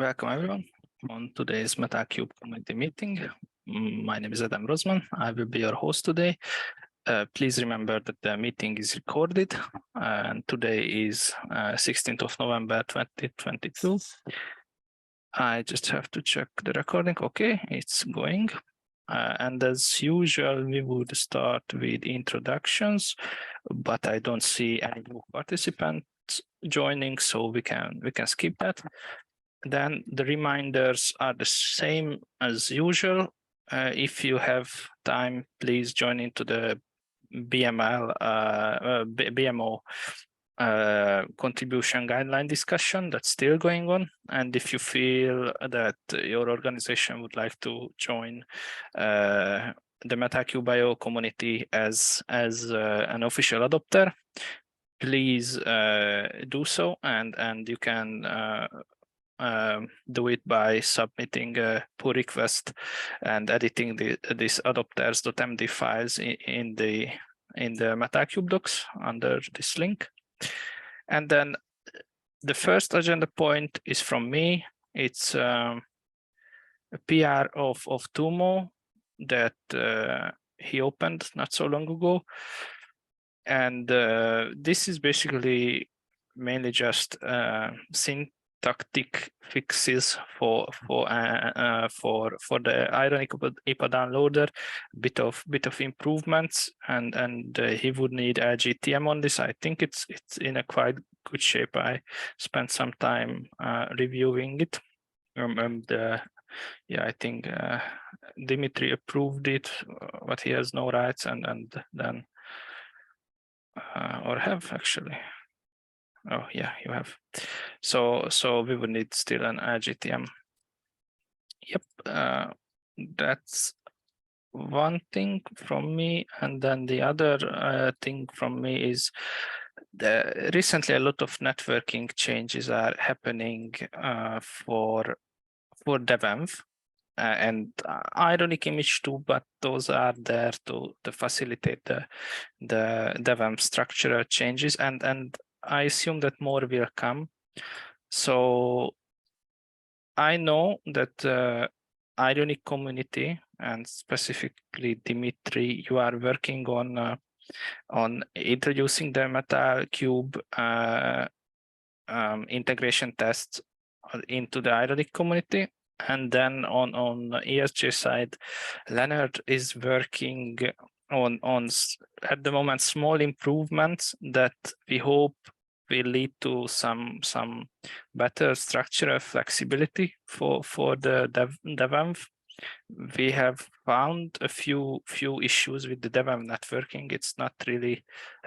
Welcome everyone on today's Metal3 Community meeting. My name is Adam Rosman. I will be your host today. Please remember that the meeting is recorded and today is 16th of November 2022. I just have to check the recording. Okay, it's going. And as usual, we would start with introductions, but I don't see any new participants joining, so we can skip that. Then the reminders are the same as usual. If you have time, please join into the BMO contribution guideline discussion that's still going on. And if you feel that your organization would like to join the Metal3 Bio community as an official adopter, please do so, and you can do it by submitting a pull request and editing these adopters.md files in the Metal3 docs under this link. And then the first agenda point is from me. It's a PR of Tumo that he opened not so long ago. And this is basically mainly just syntactic fixes for the ironic IPA downloader, bit of improvements, and he would need a GTM on this. I think it's in a quite good shape. I spent some time reviewing it. Yeah, I think Dimitri approved it, but he has no rights, and then or have actually. Oh yeah, you have. So we would need still an GTM. Yep, that's one thing from me, and then the other thing from me is recently a lot of networking changes are happening for devenv. And ironic image too, but those are there to facilitate the devenv structural changes, and I assume that more will come. So I know that ironic community, and specifically Dimitri, you are working on introducing the Metal3 integration tests into the ironic community. And then on ESG side, Leonard is working on at the moment small improvements that we hope will lead to some better structural flexibility for the devenv. We have found a few issues with the devenv networking. It's not really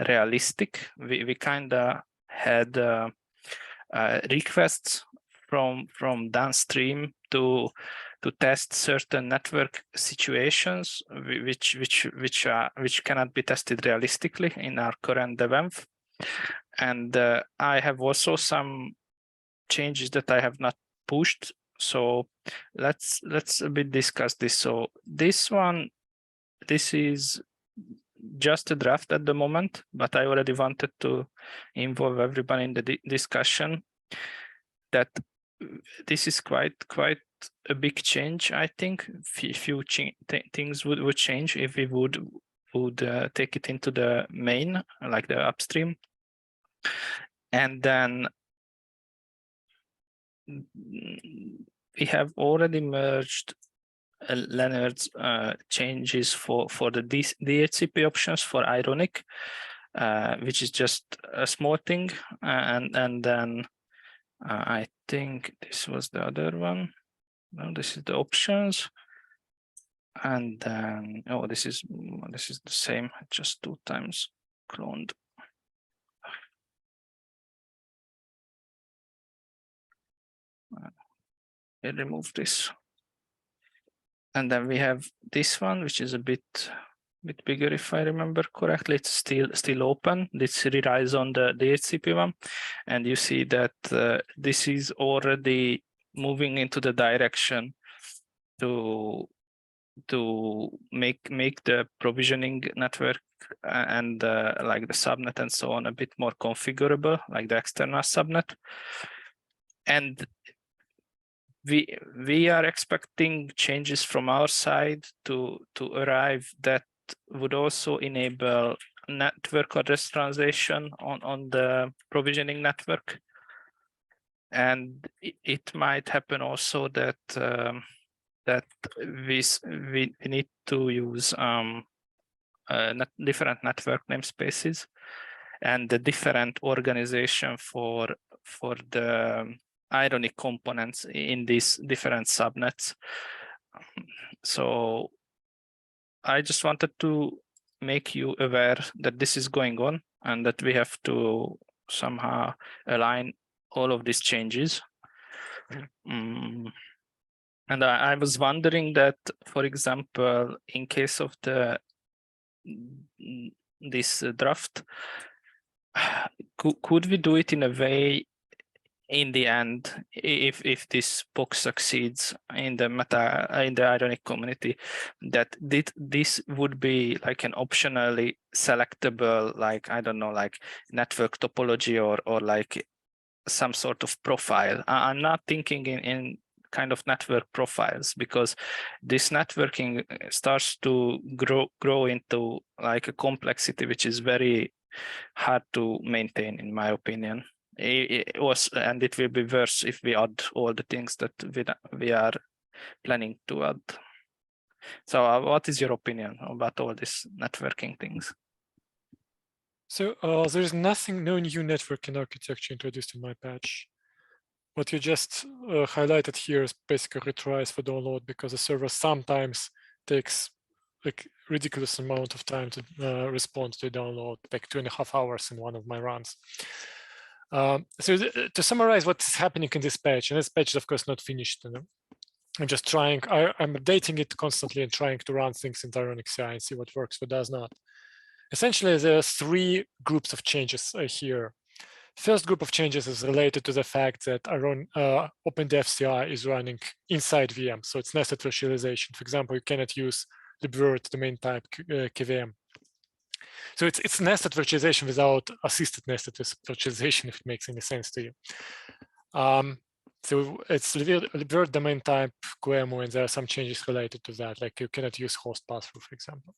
realistic. We kind of had requests from downstream to test certain network situations which cannot be tested realistically in our current devenv. And I have also some changes that I have not pushed. So let's a bit discuss this. So this is just a draft at the moment, but I already wanted to involve everyone in the discussion that this is quite a big change. I think few things would change if we would take it into the main, like the upstream. And then we have already merged Leonard's changes for the DHCP options for ironic, which is just a small thing, and then I think this was the other one. No, this is the options, and then this is the same, just 2 times cloned. I remove this, and then we have this one, which is a bit bigger, if I remember correctly. It's still open. This relies on the DHCP one, and you see that this is already moving into the direction to make the provisioning network and like the subnet and so on a bit more configurable, like the external subnet. And we are expecting changes from our side to arrive that would also enable network address translation on the provisioning network. And it might happen also that that we need to use different network namespaces and the different organization for the ironic components in these different subnets. So I just wanted to make you aware that this is going on and that we have to somehow align all of these changes. And I was wondering that, for example, in case of this draft, could we do it in a way in the end, if this box succeeds in the ironic community, that this would be like an optionally selectable, like, I don't know, like network topology or like some sort of profile. I'm not thinking in kind of network profiles, because this networking starts to grow into like a complexity which is very hard to maintain, in my opinion. It was, and it will be worse if we add all the things that we are planning to add. So what is your opinion about all these networking things? So there is no new networking architecture introduced in my patch. What you just highlighted here is basically retries for download, because the server sometimes takes like ridiculous amount of time to respond to the download, like 2.5 hours in one of my runs. So to summarize what's happening in this patch, and this patch is of course not finished. I'm just trying, I'm updating it constantly and trying to run things in Ironic CI and see what works, what does not. Essentially, there are 3 groups of changes here. First group of changes is related to the fact that OpenDef CI is running inside VM, so it's nested virtualization. For example, you cannot use libvirt domain type KVM. So it's nested virtualization without assisted nested virtualization, if it makes any sense to you. So it's libvirt domain type QEMU, and there are some changes related to that, like you cannot use host pass-through, for example.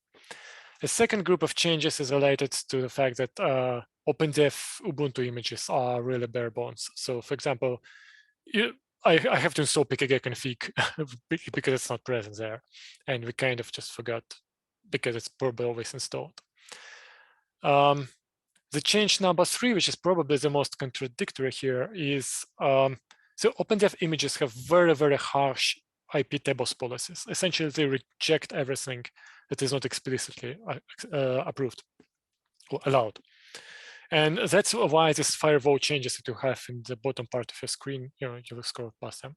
The second group of changes is related to the fact that OpenDef Ubuntu images are really bare bones. So for example, I have to install pkg config because it's not present there. And we kind of just forgot because it's probably always installed. The change number 3, which is probably the most contradictory here, is so OpenDef images have very, very harsh IP tables policies. Essentially, they reject everything that is not explicitly approved or allowed. And that's why this firewall changes that you have in the bottom part of your screen, you will scroll past them.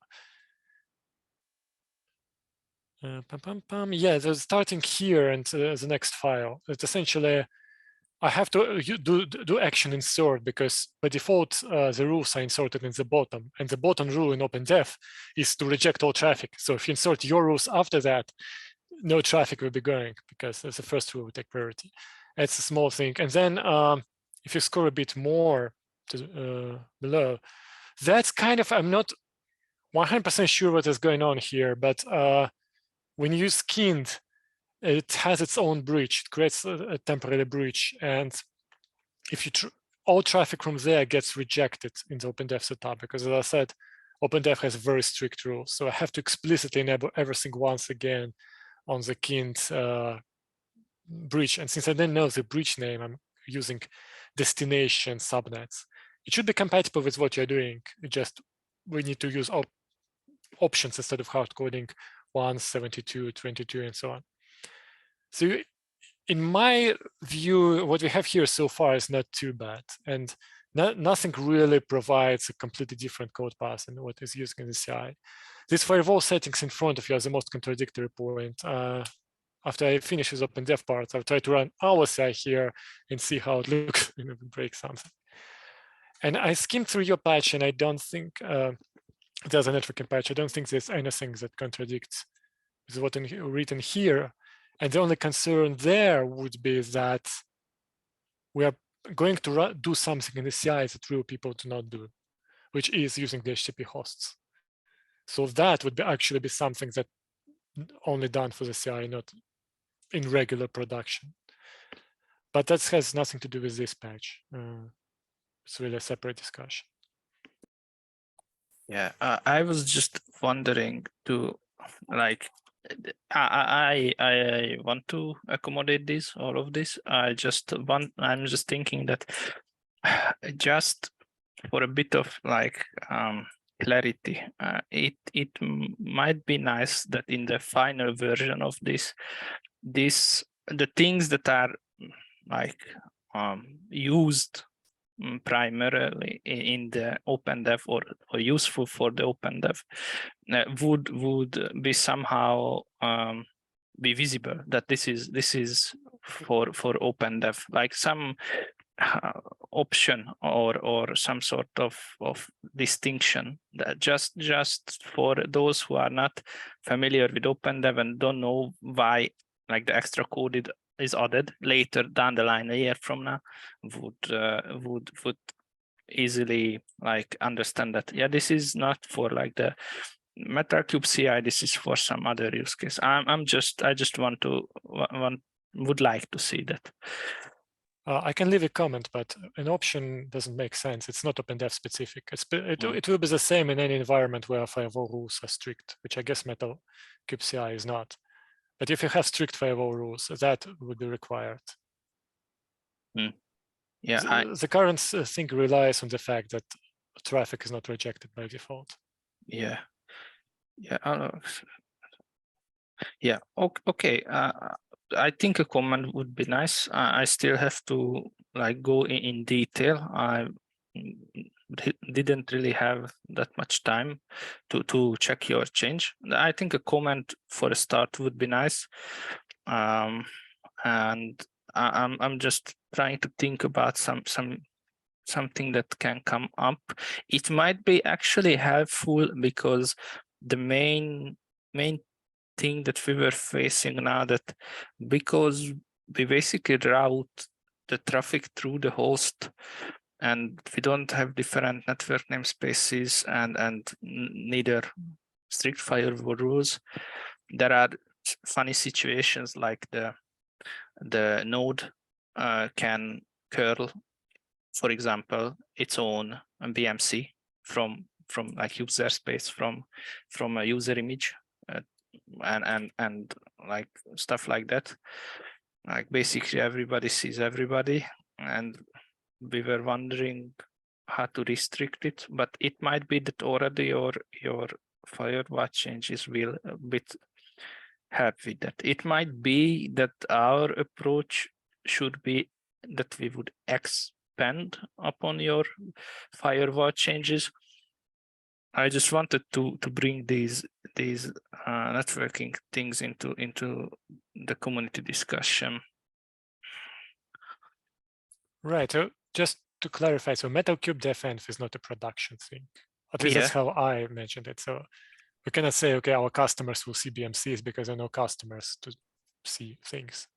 Yeah, so starting here and the next file, it's essentially, I have to do action insert, because by default, the rules are inserted in the bottom, and the bottom rule in OpenDef is to reject all traffic. So if you insert your rules after that, no traffic will be going, because the first rule will take priority. It's a small thing. And then if you scroll a bit more to below, that's kind of, I'm not 100% sure what is going on here, but when you use skinned, it has its own breach. It creates a temporary breach, and if you all traffic from there gets rejected in the OpenDef setup, because as I said, OpenDef has very strict rules. So I have to explicitly enable everything once again on the skinned breach. And since I didn't know the breach name, I'm using destination subnets. It should be compatible with what you're doing. It just, we need to use options instead of hard coding 1, 72, 22, and so on. So in my view, what we have here so far is not too bad. And nothing really provides a completely different code path than what is used in the CI. These firewall settings in front of you are the most contradictory point. After I finish this OpenDef part, I'll try to run our CI here and see how it looks and if it breaks something. And I skimmed through your patch, and I don't think there's a networking patch. I don't think there's anything that contradicts with what's written here. And the only concern there would be that we are going to do something in the CI that real people do not do, which is using the HTTP hosts. So that would actually be something that only done for the CI, not in regular production. But that has nothing to do with this patch. It's really a separate discussion. Yeah, I was just wondering to, like, I want to accommodate this, all of this. I'm just thinking that just for a bit of like clarity, it might be nice that in the final version of this the things that are like used primarily in the OpenDev or useful for the OpenDev would be somehow be visible that this is for OpenDev, like some option or some sort of distinction that just for those who are not familiar with OpenDev and don't know why like the extra coded is added later down the line, a year from now, would easily like understand that, yeah, this is not for like the Metal3 CI, this is for some other use case. I just would like to see that. I can leave a comment, but an option doesn't make sense. It's not OpenDev specific. It will be the same in any environment where firewall rules are strict, which I guess Metal3 CI is not. But if you have strict firewall rules, that would be required. Yeah, the current thing relies on the fact that traffic is not rejected by default. Yeah, yeah. Okay. I think a comment would be nice. I still have to like go in detail. I didn't really have that much time to check your change. I think a comment for a start would be nice. And I'm just trying to think about something that can come up. It might be actually helpful because the main thing that we were facing now, that because we basically route the traffic through the host and we don't have different network namespaces and neither strict firewall rules, there are funny situations like the node can curl, for example, its own BMC from like user space from a user image, and like stuff like that. Like basically everybody sees everybody, and we were wondering how to restrict it, but it might be that already your firewall changes will a bit help with that. It might be that our approach should be that we would expand upon your firewall changes. I just wanted to bring these networking things into the community discussion. Right. So just to clarify, so Metal3 defense is not a production thing. At least that's how I mentioned it. So we cannot say, okay, our customers will see BMCs because there are no customers to see things.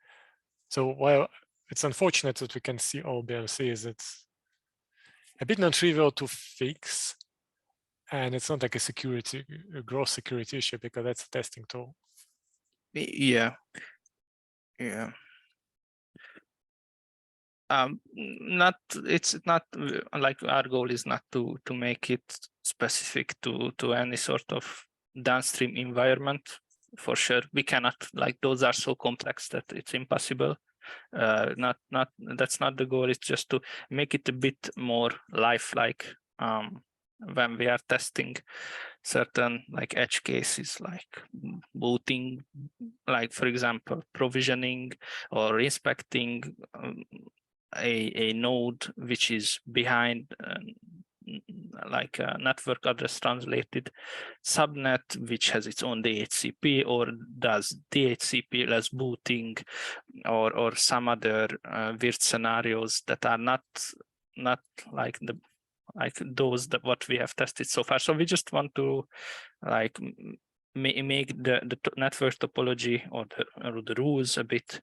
So while it's unfortunate that we can see all BMCs, it's a bit non-trivial to fix. And it's not like a gross security issue because that's a testing tool. Yeah. It's not like our goal is not to make it specific to any sort of downstream environment. For sure, we cannot, like, those are so complex that it's impossible. That's not the goal. It's just to make it a bit more lifelike when we are testing certain like edge cases, like booting, like for example provisioning or inspecting a node which is behind like a network address translated subnet which has its own DHCP or does DHCP less booting, or some other weird scenarios that are not like those that what we have tested so far. So we just want to like make the network topology or the rules a bit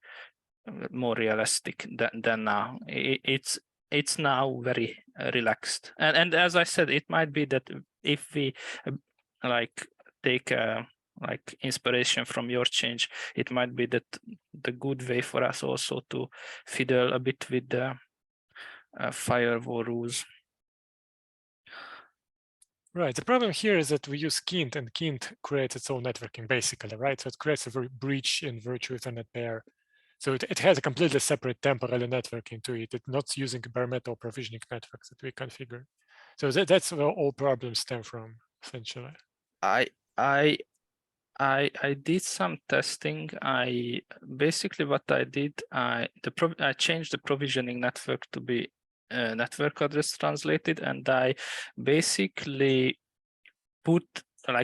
more realistic than now. It's now very relaxed, and as I said, it might be that if we like take like inspiration from your change, it might be that the good way for us also to fiddle a bit with the firewall rules. Right. The problem here is that we use Kint, and Kint creates its own networking, basically, right? So it creates a breach in virtual Ethernet pair. So it has a completely separate temporary networking to it. It's not using bare metal provisioning networks that we configure. So that's where all problems stem from, essentially. I did some testing. Basically what I did, I changed the provisioning network to be network address translated, and I basically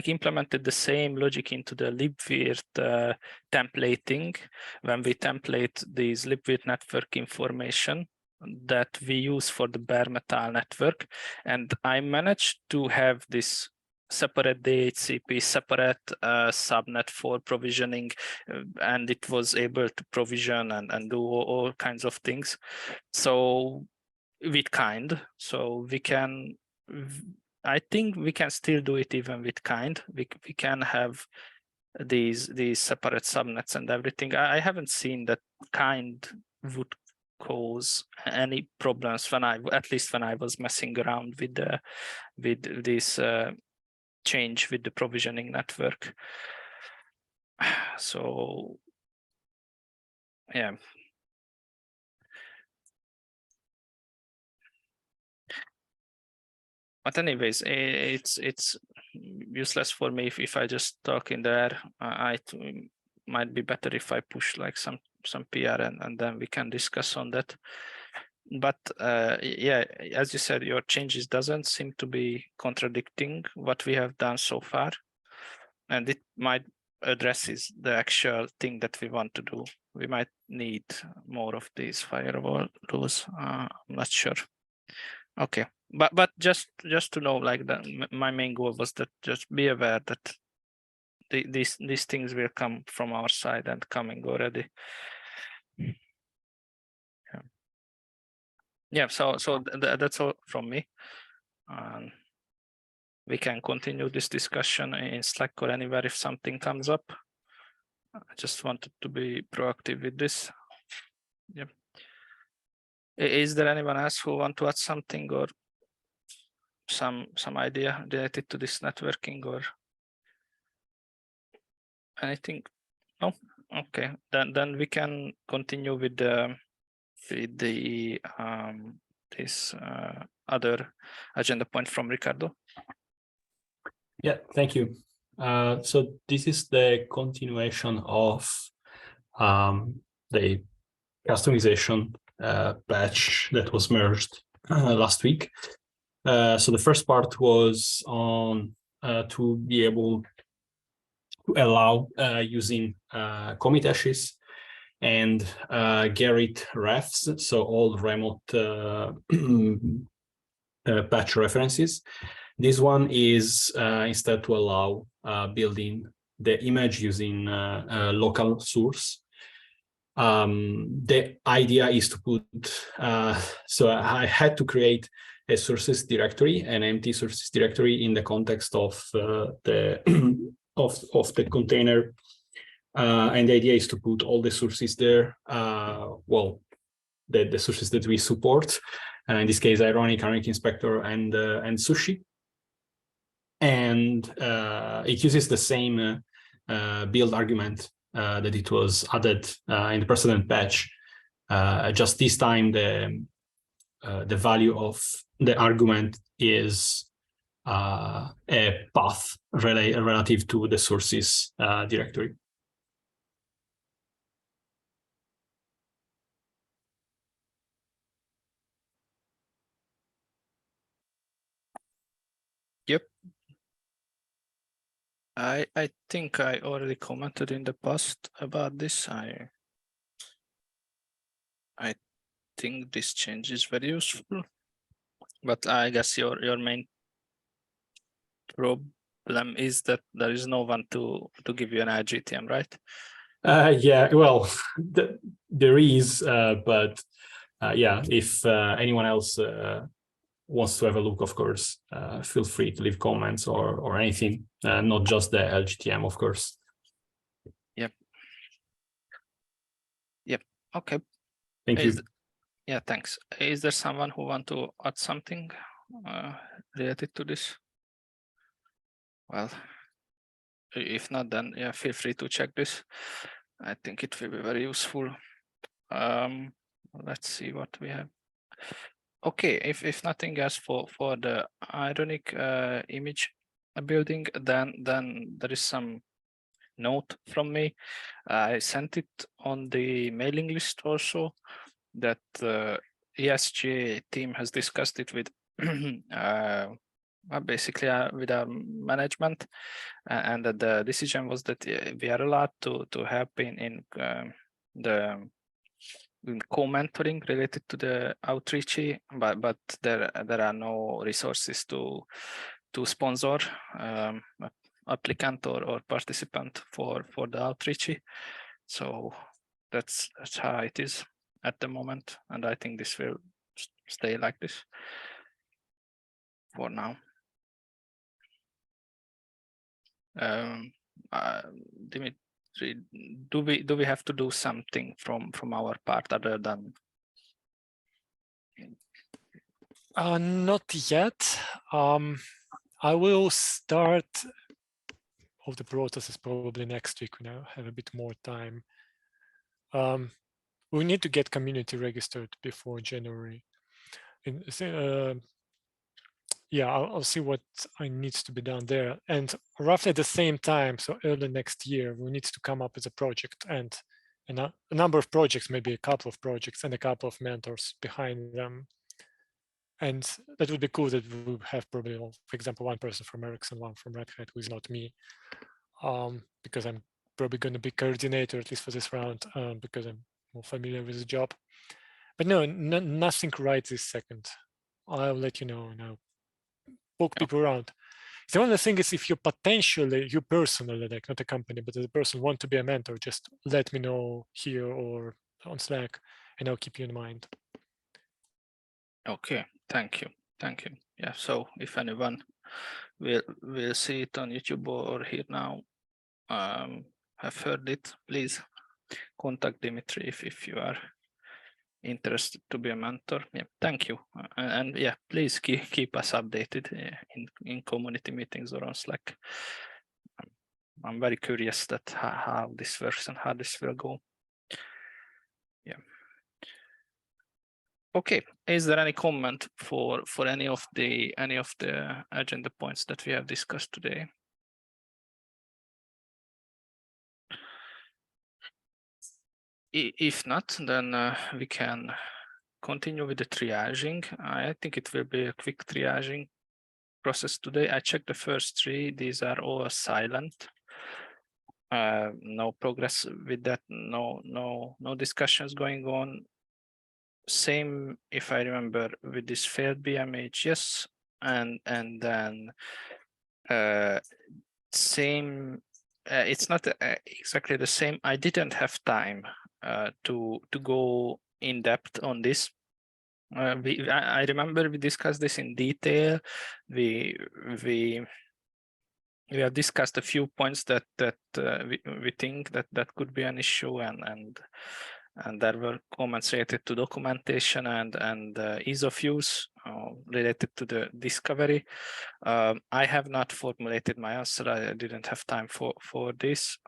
implemented the same logic into the libvirt templating when we template these libvirt network information that we use for the bare metal network, and I managed to have this separate DHCP, separate subnet for provisioning, and it was able to provision and do all kinds of things. So with kind, so we can, I think we can still do it even with kind. We can have these separate subnets and everything. I haven't seen that kind would cause any problems at least when I was messing around with this change with the provisioning network. So yeah. But anyways, it's useless for me if I just talk in there. It might be better if I push like some PR and then we can discuss on that. But yeah, as you said, your changes doesn't seem to be contradicting what we have done so far, and it might addresses the actual thing that we want to do. We might need more of these firewall rules. I'm not sure. Okay, but just to know, like, my main goal was that just be aware that these things will come from our side and coming already. Yeah, so that's all from me. We can continue this discussion in Slack or anywhere if something comes up. I just wanted to be proactive with this. Yeah. Is there anyone else who want to add something or some idea related to this networking or anything? No? Okay, then we can continue with the this other agenda point from Ricardo. Yeah, thank you. So this is the continuation of the customization batch that was merged last week. So the first part was on to be able to allow using commit hashes and Gerrit refs, so all remote patch references. This one is instead to allow building the image using a local source. The idea is to put, so I had to create a sources directory, an empty sources directory in the context of the the container, and the idea is to put all the sources there. Well, the sources that we support, in this case, Ironic, Ironic Inspector, and Sushi. And it uses the same build argument that it was added in the precedent patch. Just this time, the value of the argument is a path relative to the sources directory. Yep. I think I already commented in the past about this. I think this change is very useful, but I guess your main problem is that there is no one to give you an IGTM, right? Yeah, well, there is, but yeah, if anyone else wants to have a look, of course, feel free to leave comments or anything, not just the LGTM, of course. Yep. Okay. Thank you. Yeah, thanks. Is there someone who want to add something related to this? Well, if not, then yeah, feel free to check this. I think it will be very useful. Let's see what we have. Okay, if nothing else for the ironic image building, then there is some note from me. I sent it on the mailing list also, that the ESG team has discussed it with basically with our management, and that the decision was that we are allowed to help in co-mentoring related to the outreach, but there are no resources to sponsor applicant or participant for the outreach. So that's how it is at the moment, and I think this will stay like this for now. Dimitri, do we have to do something from our part other than? Not yet. I will start all the processes probably next week when I have a bit more time. We need to get community registered before January. Yeah, I'll see what needs to be done there. And roughly at the same time, so early next year, we need to come up with a project and a number of projects, maybe a couple of projects and a couple of mentors behind them. And that would be cool that we would have probably, for example, one person from Ericsson, one from Red Hat, who is not me, because I'm probably going to be coordinator, at least for this round, because I'm more familiar with the job. But no, nothing right this second. I'll let you know, and I'll poke people around. The only thing is, if you personally, like not a company, but as a person want to be a mentor, just let me know here or on Slack, and I'll keep you in mind. Okay, thank you. Yeah, so if anyone will see it on YouTube or here now, have heard it, please contact Dimitri if you are interested to be a mentor. Yeah, thank you, and yeah, please keep us updated in community meetings or on Slack. I'm very curious that how this works and how this will go. Yeah. Okay, is there any comment for any of the agenda points that we have discussed today? If not, then we can continue with the triaging. I think it will be a quick triaging process today. I checked the first three; these are all silent. No progress with that. No discussions going on. Same, if I remember, with this failed BMH, yes, and then same. It's not exactly the same. I didn't have time to go in depth on this. I remember we discussed this in detail. We have discussed a few points that we think that could be an issue, and there were comments related to documentation and ease of use related to the discovery. I have not formulated my answer. I didn't have time for this.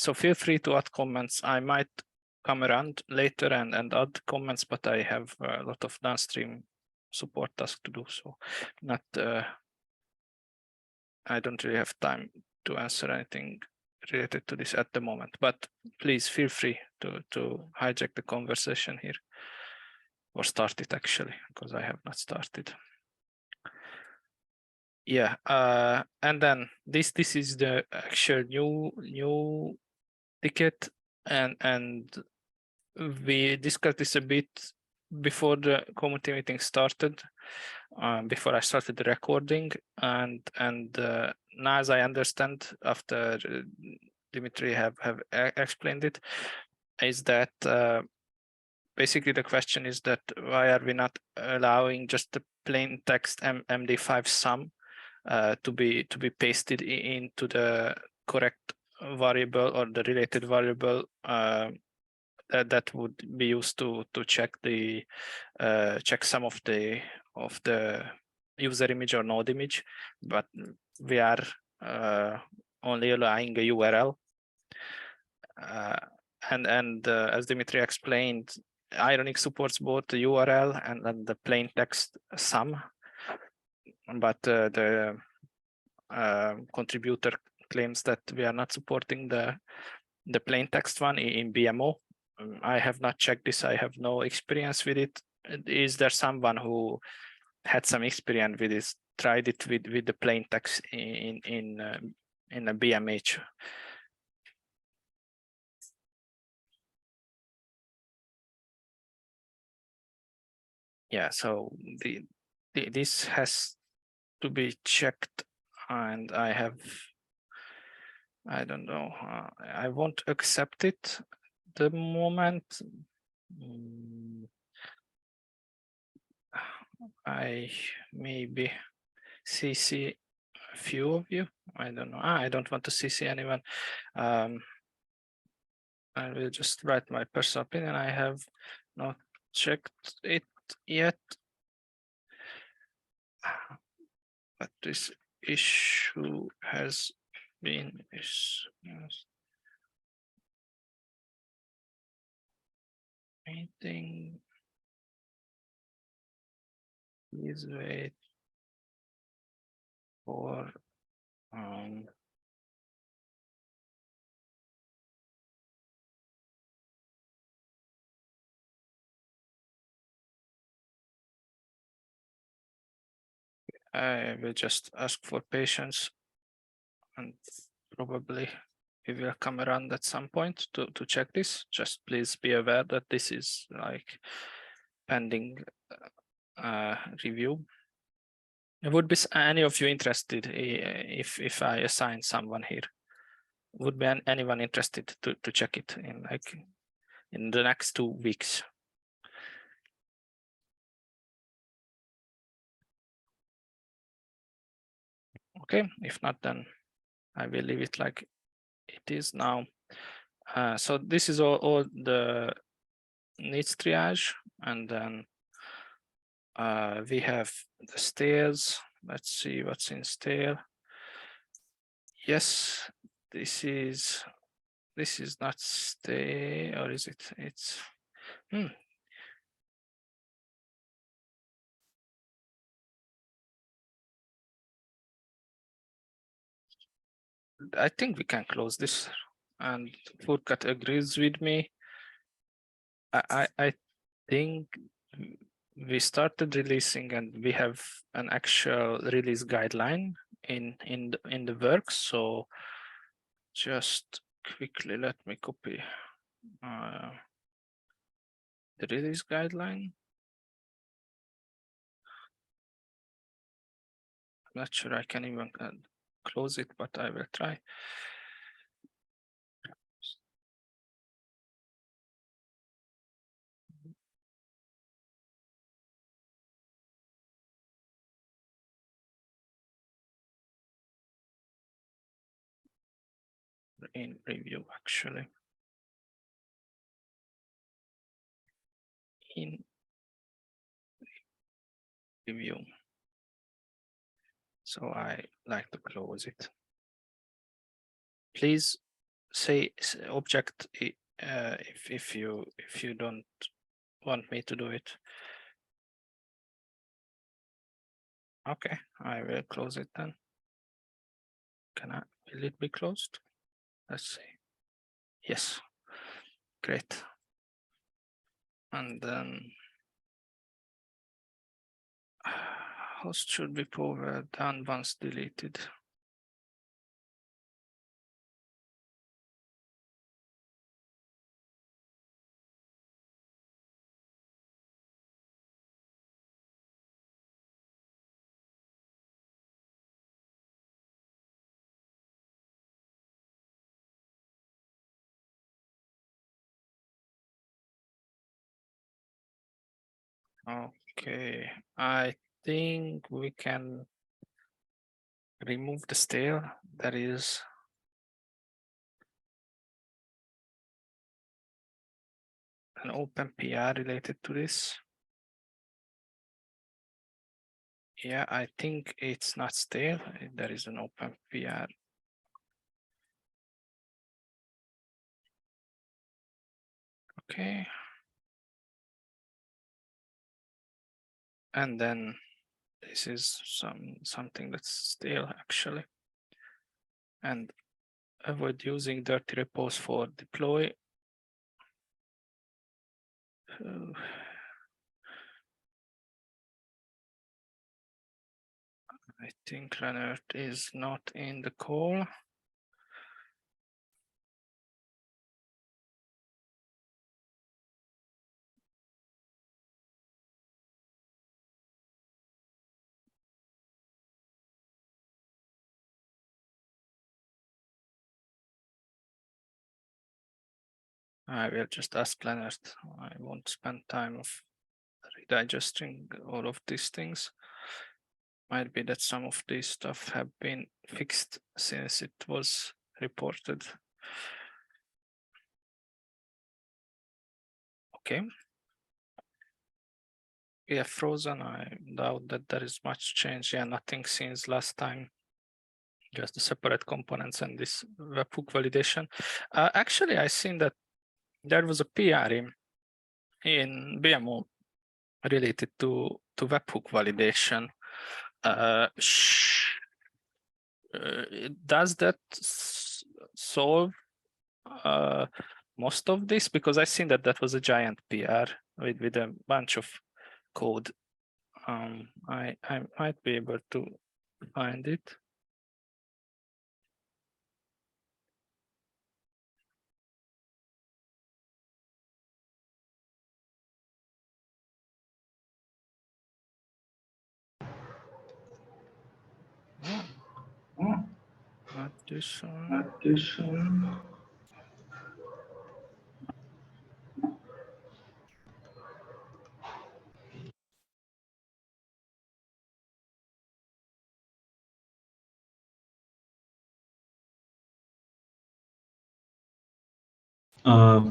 So feel free to add comments. I might come around later and add comments, but I have a lot of downstream support tasks to do. So not I don't really have time to answer anything related to this at the moment, but please feel free to hijack the conversation here, or start it actually, because I have not started. Yeah, and then this is the actual new ticket, and we discussed this a bit before the community meeting started, before I started the recording, and now, as I understand, after Dimitri have explained it, is that basically the question is that why are we not allowing just the plain text MD5 sum to be pasted into the correct variable or the related variable that would be used to check the check some of the user image or node image, but we are only allowing a URL. And as Dimitri explained, Ironic supports both the URL and the plain text sum, but the contributor claims that we are not supporting the plain text one in BMO. I have not checked this. I have no experience with it. Is there someone who had some experience with this, tried it with the plain text in a BMH? Yeah, so this has to be checked, and I don't know, I won't accept it the moment. I maybe CC a few of you. I don't know. I don't want to CC anyone. I will just write my personal opinion. I have not checked it yet, but this issue has been meeting. Please wait for I will just ask for patience, and probably we will come around at some point to check this. Just please be aware that this is like pending review. Would be any of you interested if I assign someone here? Would be anyone interested to check it in the next 2 weeks? Okay, if not, then I will leave it like it is now. So this is all the needs triage, and then we have the stairs. Let's see what's in stair. Yes, this is not stay, or is it? It's I think we can close this, and Furkat agrees with me. I think we started releasing, and we have an actual release guideline in the works. So just quickly let me copy the release guideline. I'm not sure I can even close it, but I will try. In review, actually. In review. So I like to close it. Please say object if you don't want me to do it. Okay, I will close it then. Will it be closed? Let's see. Yes, great. And then host should be powered down once deleted. Okay, I think we can remove the stale. That is an open PR related to this. Yeah, I think it's not stale. There is an open PR. Okay. And then this is something that's stale actually. And avoid using dirty repos for deploy. I think Leonard is not in the call. I will just ask Leonard. I won't spend time of redigesting all of these things. Might be that some of these stuff have been fixed since it was reported. Okay. Yeah, frozen. I doubt that there is much change. Yeah, nothing since last time. Just the separate components and this webhook validation. Actually, I seen that there was a PR in BMO related to webhook validation. Does that solve most of this? Because I seen that that was a giant PR with a bunch of code. I might be able to find it. Not this one. Not this one.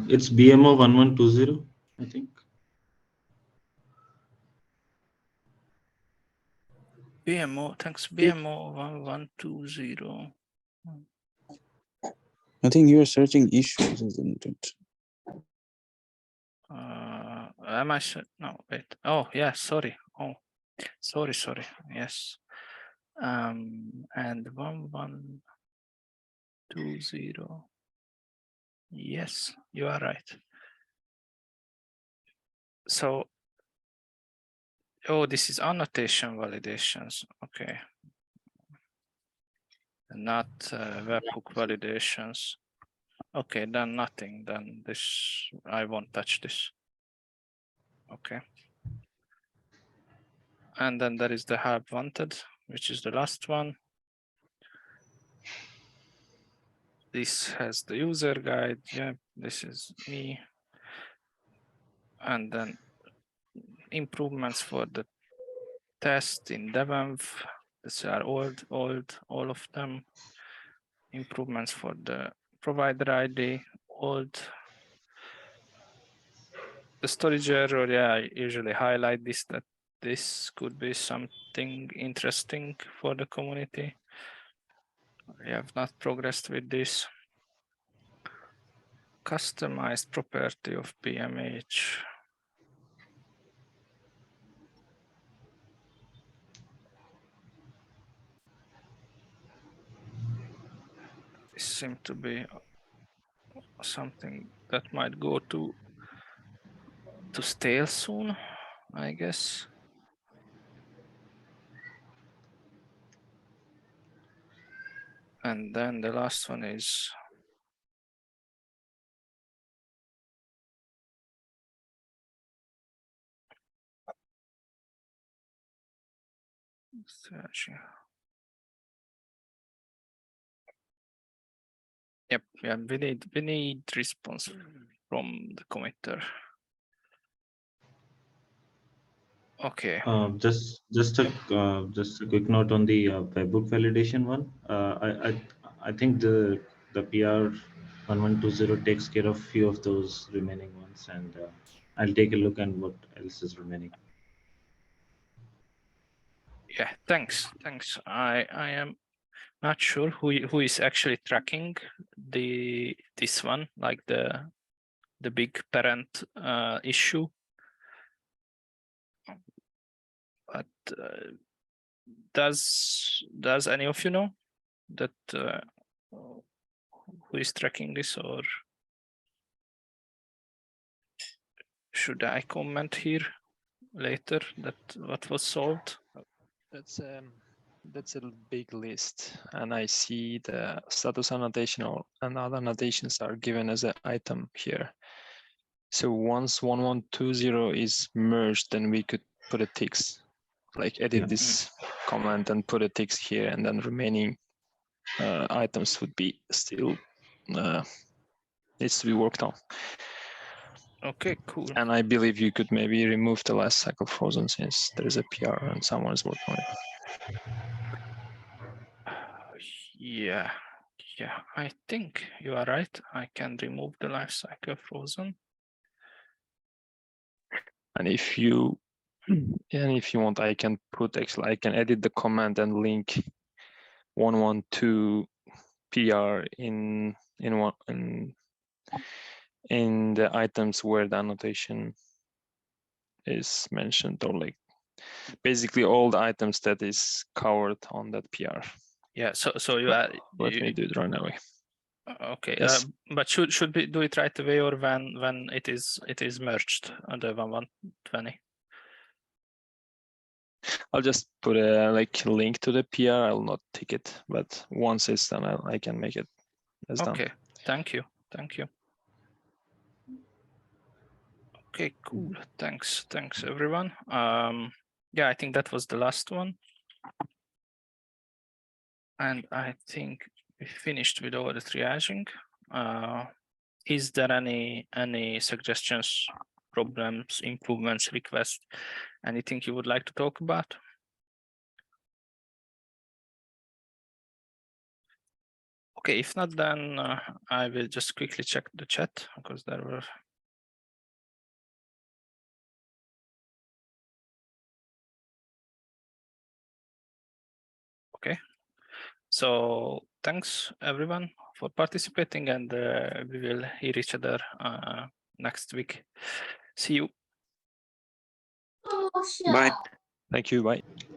It's BMO 1120, I think. BMO, thanks. BMO 1120. I think you're searching issues, isn't it? Am I? No, wait. Oh, yeah. Sorry. Oh, sorry. Yes. And 1120. Yes, you are right. So, oh, this is annotation validations. Okay. Not webhook validations. Okay, then nothing. Then this, I won't touch this. Okay. And then there is the help wanted, which is the last one. This has the user guide. Yeah, this is me. And then improvements for the test in devenv. These are all of them. Improvements for the provider ID, old. The storage error, yeah, I usually highlight this, that this could be something interesting for the community. We have not progressed with this. Customized property of PMH. This seems to be something that might go to stale soon, I guess. And then the last one is searching. Yep, yeah, we need response from the committer. Okay. Just a quick note on the webhook validation one. I think the PR 1120 takes care of few of those remaining ones, and I'll take a look at what else is remaining. Yeah, thanks. I am not sure who is actually tracking this one, like the big parent issue. But does any of you know that who is tracking this, or should I comment here later that what was solved? That's a big list, and I see the status annotation and other annotations are given as an item here. So once 1120 is merged, then we could put a ticks, like edit this comment and put a ticks here, and then remaining items would be still needs to be worked on. Okay, cool. And I believe you could maybe remove the last cycle frozen since there is a PR and someone is working on it. Yeah, I think you are right. I can remove the life cycle frozen. And if you want, I can edit the comment and link 112 PR in the items where the annotation is mentioned, or like basically all the items that is covered on that PR. Yeah, so you are. Let me do it right away. Okay, Yes. but should we do it right away, or when it is merged under 1120? I'll just put a link to the PR. I'll not tick it, but once it's done, I can make it as done. Okay, thank you. Okay, cool. Thanks everyone. Yeah, I think that was the last one, and I think we finished with all the triaging. Is there any suggestions, problems, improvements, requests, anything you would like to talk about? Okay, if not, then I will just quickly check the chat, because there were. Okay, so thanks everyone for participating, and we will hear each other next week. See you. Bye. Thank you. Bye.